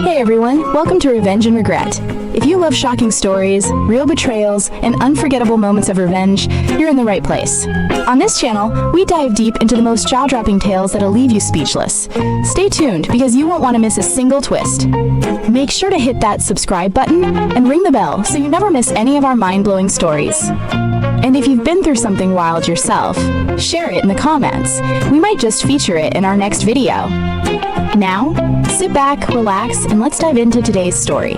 Hey everyone, welcome to Revenge and Regret. If you love shocking stories, real betrayals, and unforgettable moments of revenge, you're in the right place. On this channel, we dive deep into the most jaw-dropping tales that'll leave you speechless. Stay tuned because you won't want to miss a single twist. Make sure to hit that subscribe button and ring the bell so you never miss any of our mind-blowing stories. And if you've been through something wild yourself, share it in the comments. We might just feature it in our next video. Now, sit back, relax, and let's dive into today's story.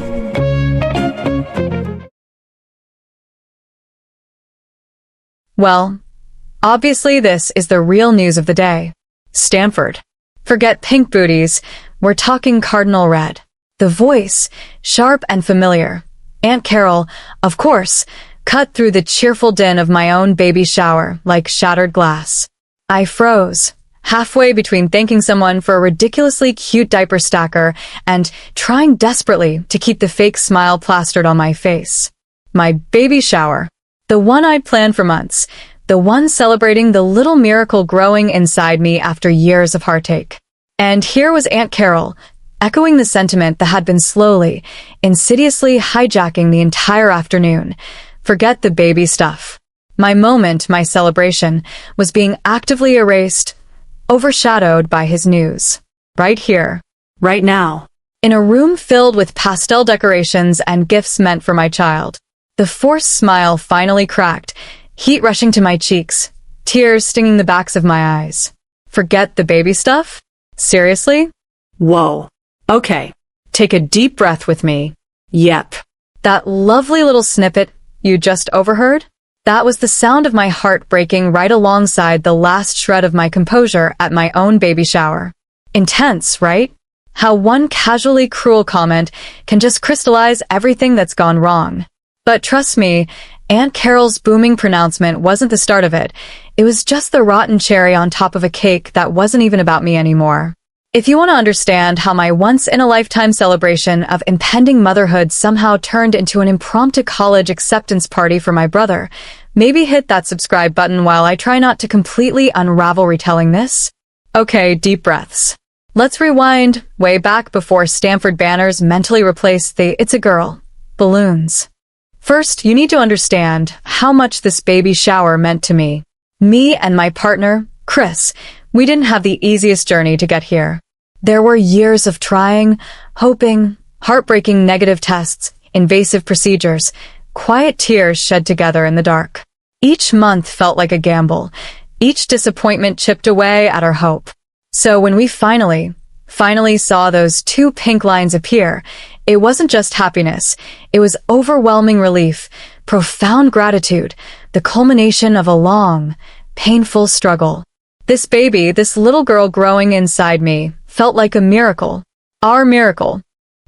Well, obviously this is the real news of the day. Stanford. Forget pink booties, we're talking cardinal red. The voice, sharp and familiar. Aunt Carol, of course, cut through the cheerful din of my own baby shower like shattered glass. I froze, halfway between thanking someone for a ridiculously cute diaper stacker and trying desperately to keep the fake smile plastered on my face. My baby shower. The one I'd planned for months. The one celebrating the little miracle growing inside me after years of heartache. And here was Aunt Carol, echoing the sentiment that had been slowly, insidiously hijacking the entire afternoon. Forget the baby stuff. My moment, my celebration, was being actively erased, overshadowed by his news. Right here, right now, in a room filled with pastel decorations and gifts meant for my child. The forced smile finally cracked, heat rushing to my cheeks, tears stinging the backs of my eyes. Forget the baby stuff? Seriously? Whoa. Okay. Take a deep breath with me. Yep. That lovely little snippet you just overheard? That was the sound of my heart breaking right alongside the last shred of my composure at my own baby shower. Intense, right? How one casually cruel comment can just crystallize everything that's gone wrong. But trust me, Aunt Carol's booming pronouncement wasn't the start of it. It was just the rotten cherry on top of a cake that wasn't even about me anymore. If you want to understand how my once-in-a-lifetime celebration of impending motherhood somehow turned into an impromptu college acceptance party for my brother, maybe hit that subscribe button while I try not to completely unravel retelling this. Okay, deep breaths. Let's rewind way back before Stanford banners mentally replaced the "it's a girl" balloons. First, you need to understand how much this baby shower meant to me. Me and my partner, Chris, we didn't have the easiest journey to get here. There were years of trying, hoping, heartbreaking negative tests, invasive procedures, quiet tears shed together in the dark. Each month felt like a gamble. Each disappointment chipped away at our hope. So when we finally saw those two pink lines appear, it wasn't just happiness. It was overwhelming relief, profound gratitude, the culmination of a long, painful struggle. This baby, this little girl growing inside me, felt like a miracle. Our miracle.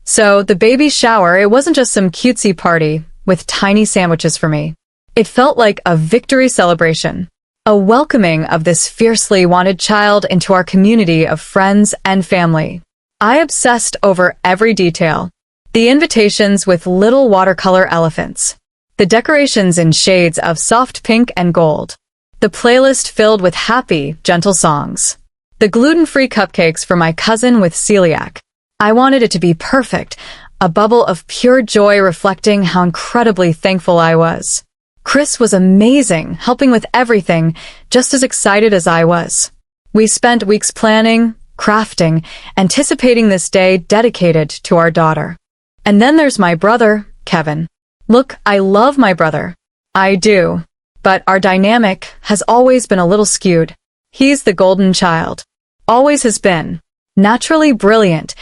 So the baby shower, it wasn't just some cutesy party with tiny sandwiches for me. It felt like a victory celebration. A welcoming of this fiercely wanted child into our community of friends and family. I obsessed over every detail. The invitations with little watercolor elephants. The decorations in shades of soft pink and gold. The playlist filled with happy, gentle songs. The gluten-free cupcakes for my cousin with celiac. I wanted it to be perfect, a bubble of pure joy reflecting how incredibly thankful I was. Chris was amazing, helping with everything, just as excited as I was. We spent weeks planning, crafting, anticipating this day dedicated to our daughter. And then there's my brother, Kevin. Look, I love my brother. I do. But our dynamic has always been a little skewed. He's the golden child. Always has been. Naturally brilliant,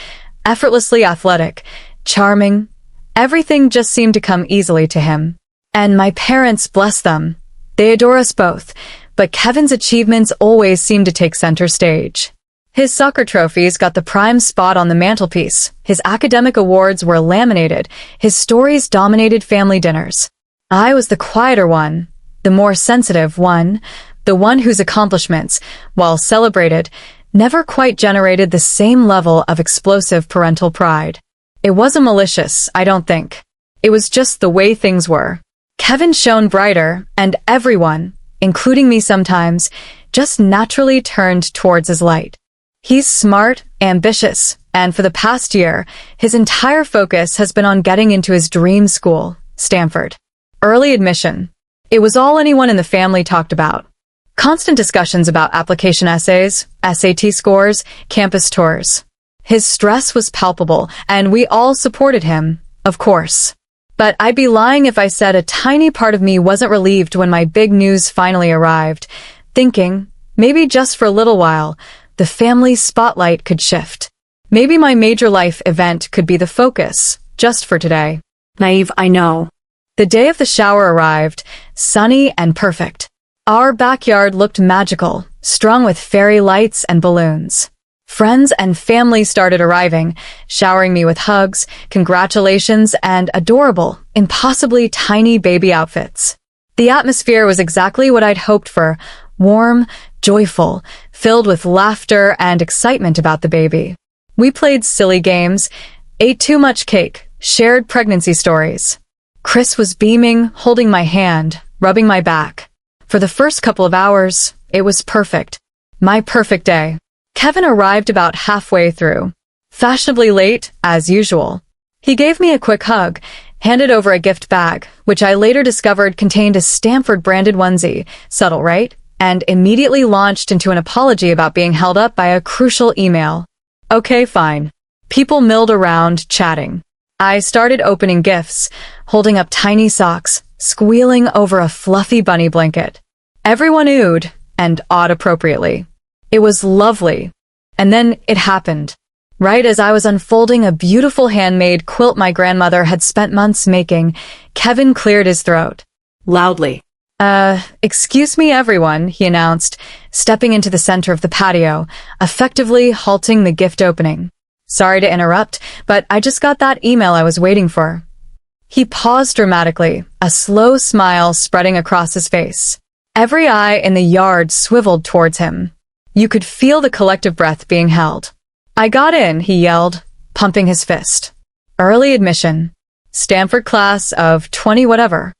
effortlessly athletic, charming. Everything just seemed to come easily to him. And my parents, bless them, they adore us both, but Kevin's achievements always seem to take center stage. His soccer trophies got the prime spot on the mantelpiece, his academic awards were laminated, his stories dominated family dinners. I was the quieter one, the more sensitive one, the one whose accomplishments, while celebrated, never quite generated the same level of explosive parental pride. It wasn't malicious, I don't think. It was just the way things were. Kevin shone brighter, and everyone, including me sometimes, just naturally turned towards his light. He's smart, ambitious, And for the past year, his entire focus has been on getting into his dream school, Stanford. Early admission. It was all anyone in the family talked about. Constant discussions about application essays, SAT scores, campus tours. His stress was palpable, and we all supported him, of course. But I'd be lying if I said a tiny part of me wasn't relieved when my big news finally arrived, thinking, maybe just for a little while, the family spotlight could shift. Maybe my major life event could be the focus, just for today. Naive, I know. The day of the shower arrived, sunny and perfect. Our backyard looked magical, strung with fairy lights and balloons. Friends and family started arriving, showering me with hugs, congratulations, and adorable, impossibly tiny baby outfits. The atmosphere was exactly what I'd hoped for, warm, joyful, filled with laughter and excitement about the baby. We played silly games, ate too much cake, shared pregnancy stories. Chris was beaming, holding my hand, rubbing my back. For the first couple of hours, it was perfect. My perfect day. Kevin arrived about halfway through. Fashionably late, as usual. He gave me a quick hug, handed over a gift bag, which I later discovered contained a Stanford-branded onesie, subtle, right? And immediately launched into an apology about being held up by a crucial email. Okay, fine. People milled around, chatting. I started opening gifts, holding up tiny socks, squealing over a fluffy bunny blanket. Everyone oohed, and awed appropriately. It was lovely. And then it happened. Right as I was unfolding a beautiful handmade quilt my grandmother had spent months making, Kevin cleared his throat. Loudly. Excuse me, everyone, he announced, stepping into the center of the patio, effectively halting the gift opening. Sorry to interrupt, but I just got that email I was waiting for. He paused dramatically, a slow smile spreading across his face. Every eye in the yard swiveled towards him. You could feel the collective breath being held. I got in, he yelled, pumping his fist. Early admission. Stanford class of 20 whatever.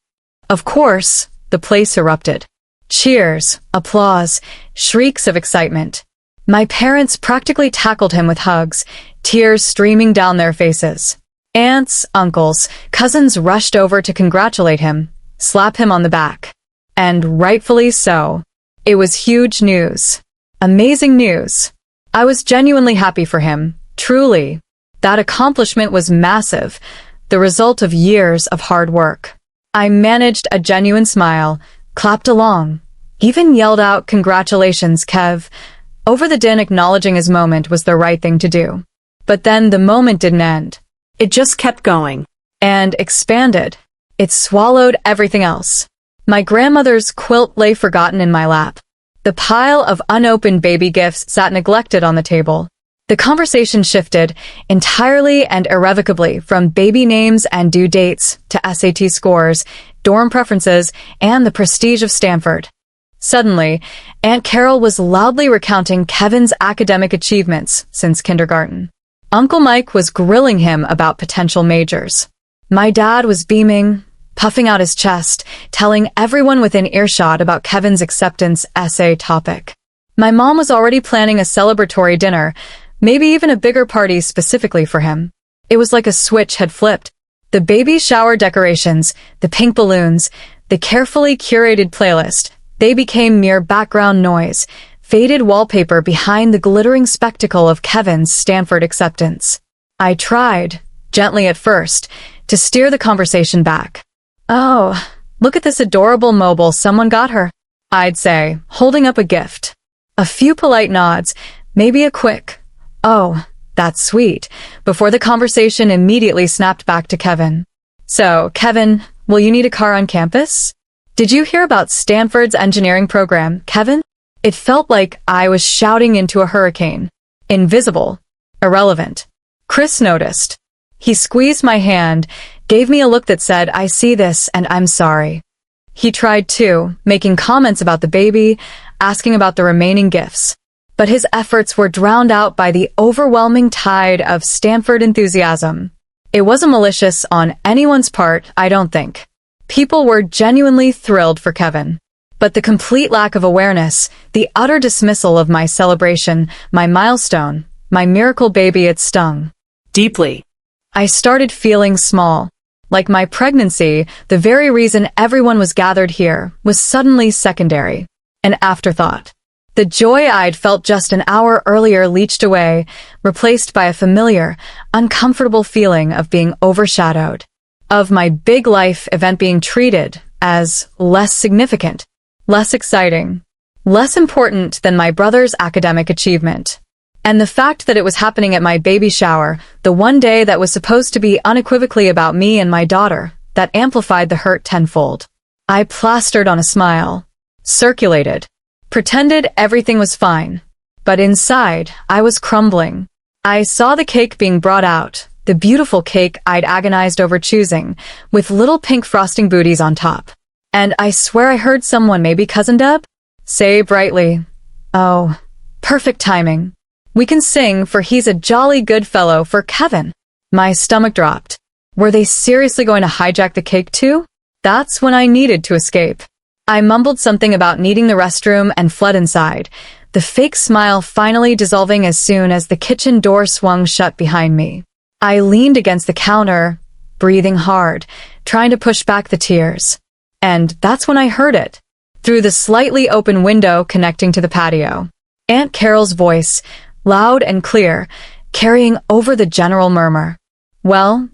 Of course, the place erupted. Cheers, applause, shrieks of excitement. My parents practically tackled him with hugs, tears streaming down their faces. Aunts, uncles, cousins rushed over to congratulate him, slap him on the back. And rightfully so. It was huge news. Amazing news. I was genuinely happy for him, truly. That accomplishment was massive, the result of years of hard work. I managed a genuine smile, clapped along, even yelled out, "Congratulations, Kev." Over the din, acknowledging his moment was the right thing to do. But then the moment didn't end. It just kept going. And expanded. It swallowed everything else. My grandmother's quilt lay forgotten in my lap. The pile of unopened baby gifts sat neglected on the table. The conversation shifted entirely and irrevocably from baby names and due dates to SAT scores, dorm preferences, and the prestige of Stanford. Suddenly, Aunt Carol was loudly recounting Kevin's academic achievements since kindergarten. Uncle Mike was grilling him about potential majors. My dad was beaming, puffing out his chest, telling everyone within earshot about Kevin's acceptance essay topic. My mom was already planning a celebratory dinner, maybe even a bigger party specifically for him. It was like a switch had flipped. The baby shower decorations, the pink balloons, the carefully curated playlist, they became mere background noise, faded wallpaper behind the glittering spectacle of Kevin's Stanford acceptance. I tried, gently at first, to steer the conversation back. "Oh, look at this adorable mobile someone got her," I'd say, holding up a gift. A few polite nods, maybe a quick, "Oh, that's sweet," before the conversation immediately snapped back to Kevin. "So, Kevin, will you need a car on campus? Did you hear about Stanford's engineering program, Kevin?" It felt like I was shouting into a hurricane. Invisible. Irrelevant. Chris noticed. He squeezed my hand, gave me a look that said, "I see this and I'm sorry." He tried too, making comments about the baby, asking about the remaining gifts. But his efforts were drowned out by the overwhelming tide of Stanford enthusiasm. It wasn't malicious on anyone's part, I don't think. People were genuinely thrilled for Kevin. But the complete lack of awareness, the utter dismissal of my celebration, my milestone, My miracle baby, it stung. Deeply. I started feeling small. Like my pregnancy, the very reason everyone was gathered here was suddenly secondary. An afterthought. The joy I'd felt just an hour earlier leached away, replaced by a familiar, uncomfortable feeling of being overshadowed. Of my big life event being treated as less significant, less exciting, less important than my brother's academic achievement. And the fact that it was happening at my baby shower, the one day that was supposed to be unequivocally about me and my daughter, that amplified the hurt tenfold. I plastered on a smile, circulated, pretended everything was fine. But inside, I was crumbling. I saw the cake being brought out, the beautiful cake I'd agonized over choosing, with little pink frosting booties on top. And I swear I heard someone, maybe Cousin Deb, say brightly, "Oh, perfect timing. We can sing, for he's a jolly good fellow for Kevin." My stomach dropped. Were they seriously going to hijack the cake too? That's when I needed to escape. I mumbled something about needing the restroom and fled inside, the fake smile finally dissolving as soon as the kitchen door swung shut behind me. I leaned against the counter, breathing hard, trying to push back the tears. And that's when I heard it, through the slightly open window connecting to the patio. Aunt Carol's voice, loud and clear, carrying over the general murmur. Well,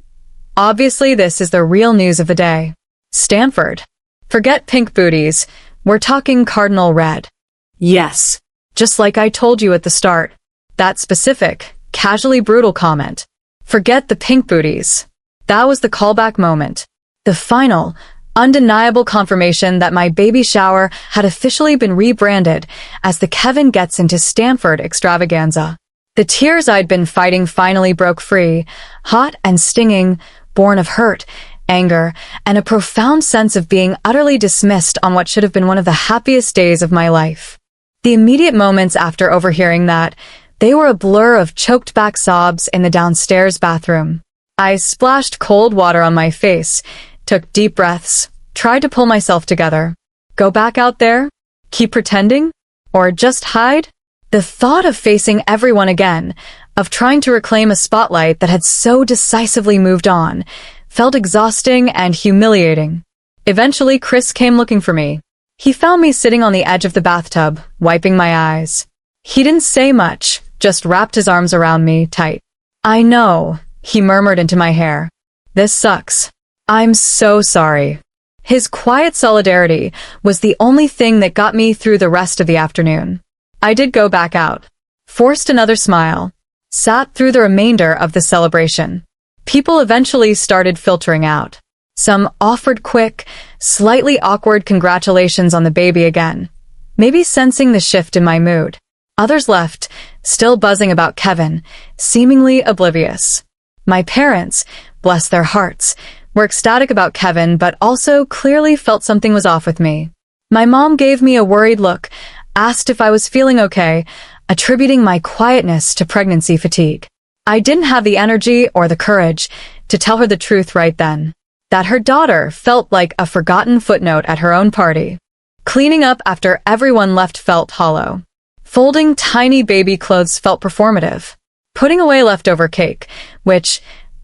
obviously this is the real news of the day. Stanford. Forget pink booties, we're talking cardinal red. Yes. Just like I told you at the start. That specific, casually brutal comment. Forget the pink booties. That was the callback moment. The final, undeniable confirmation that my baby shower had officially been rebranded as the Kevin Gets Into Stanford extravaganza. The tears I'd been fighting finally broke free, hot and stinging, born of hurt, anger, and a profound sense of being utterly dismissed on what should have been one of the happiest days of my life. The immediate moments after overhearing that, they were a blur of choked-back sobs in the downstairs bathroom. I splashed cold water on my face, took deep breaths, tried to pull myself together. Go back out there? Keep pretending? Or just hide? The thought of facing everyone again, of trying to reclaim a spotlight that had so decisively moved on, felt exhausting and humiliating. Eventually, Chris came looking for me. He found me sitting on the edge of the bathtub, wiping my eyes. He didn't say much, just wrapped his arms around me tight. "I know," he murmured into my hair. "This sucks. I'm so sorry." His quiet solidarity was the only thing that got me through the rest of the afternoon. I did go back out, forced another smile, sat through the remainder of the celebration. People eventually started filtering out. Some offered quick, slightly awkward congratulations on the baby again, maybe sensing the shift in my mood. Others left, still buzzing about Kevin, seemingly oblivious. My parents, bless their hearts, were ecstatic about Kevin but also clearly felt something was off with me. My mom gave me a worried look, asked if I was feeling okay, attributing my quietness to pregnancy fatigue. I didn't have the energy or the courage to tell her the truth right then. That her daughter felt like a forgotten footnote at her own party. Cleaning up after everyone left felt hollow. Folding tiny baby clothes felt performative. Putting away leftover cake, which,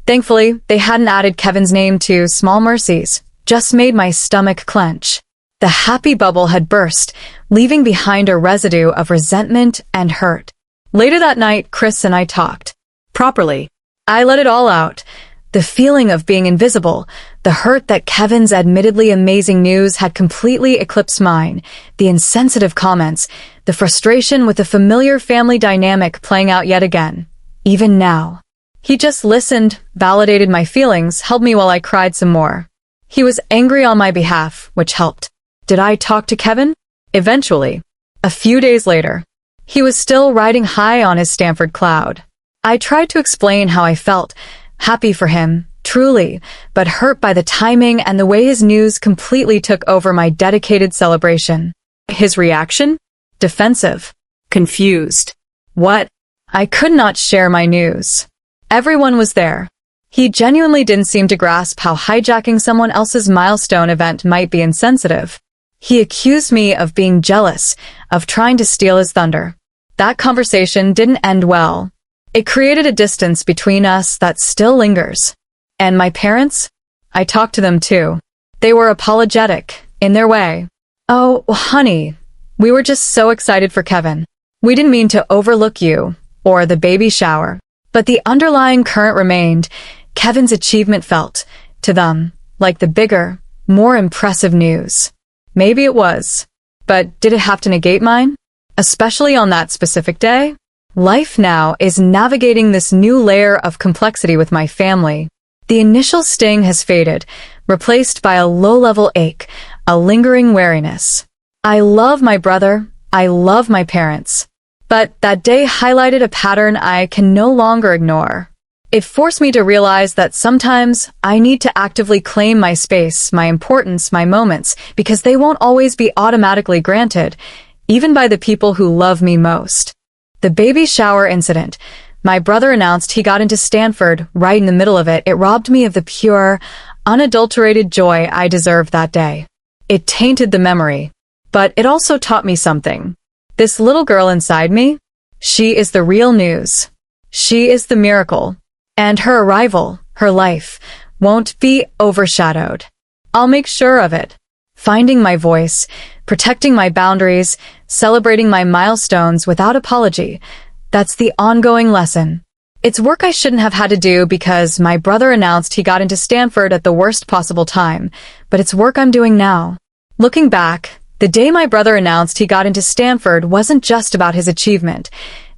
thankfully, they hadn't added Kevin's name to Small Mercies, just made my stomach clench. The happy bubble had burst, leaving behind a residue of resentment and hurt. Later that night, Chris and I talked. Properly. I let it all out. The feeling of being invisible, the hurt that Kevin's admittedly amazing news had completely eclipsed mine, the insensitive comments, the frustration with the familiar family dynamic playing out yet again. Even now. He just listened, validated my feelings, held me while I cried some more. He was angry on my behalf, which helped. Did I talk to Kevin? Eventually. A few days later. He was still riding high on his Stanford cloud. I tried to explain how I felt, happy for him, truly, but hurt by the timing and the way his news completely took over my dedicated celebration. His reaction? Defensive. Confused. What? I could not share my news. Everyone was there. He genuinely didn't seem to grasp how hijacking someone else's milestone event might be insensitive. He accused me of being jealous, of trying to steal his thunder. That conversation didn't end well. It created a distance between us that still lingers. And my parents? I talked to them too. They were apologetic, in their way. Oh, honey, we were just so excited for Kevin. We didn't mean to overlook you, or the baby shower. But the underlying current remained. Kevin's achievement felt, to them, like the bigger, more impressive news. Maybe it was. But did it have to negate mine? Especially on that specific day? Life now is navigating this new layer of complexity with my family. The initial sting has faded, replaced by a low-level ache, a lingering wariness. I love my brother. I love my parents. But that day highlighted a pattern I can no longer ignore. It forced me to realize that sometimes I need to actively claim my space, my importance, my moments, because they won't always be automatically granted, even by the people who love me most. The baby shower incident. My brother announced he got into Stanford right in the middle of it. It robbed me of the pure, unadulterated joy I deserved that day. It tainted the memory. But it also taught me something. This little girl inside me, she is the real news. She is the miracle. And her arrival, her life, won't be overshadowed. I'll make sure of it. Finding my voice, protecting my boundaries, celebrating my milestones without apology. That's the ongoing lesson. It's work I shouldn't have had to do because my brother announced he got into Stanford at the worst possible time, but it's work I'm doing now. Looking back, the day my brother announced he got into Stanford wasn't just about his achievement.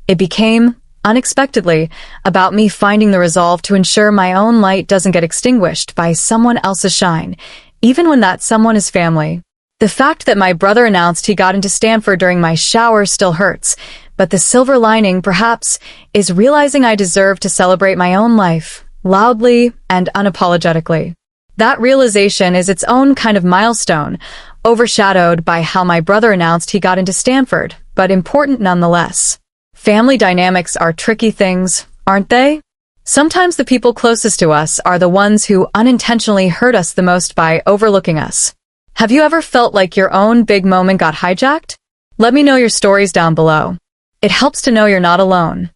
It became, unexpectedly, about me finding the resolve to ensure my own light doesn't get extinguished by someone else's shine, even when that someone is family. The fact that my brother announced he got into Stanford during my shower still hurts, but the silver lining, perhaps, is realizing I deserve to celebrate my own life, loudly and unapologetically. That realization is its own kind of milestone, overshadowed by how my brother announced he got into Stanford, but important nonetheless. Family dynamics are tricky things, aren't they? Sometimes the people closest to us are the ones who unintentionally hurt us the most by overlooking us. Have you ever felt like your own big moment got hijacked? Let me know your stories down below. It helps to know you're not alone.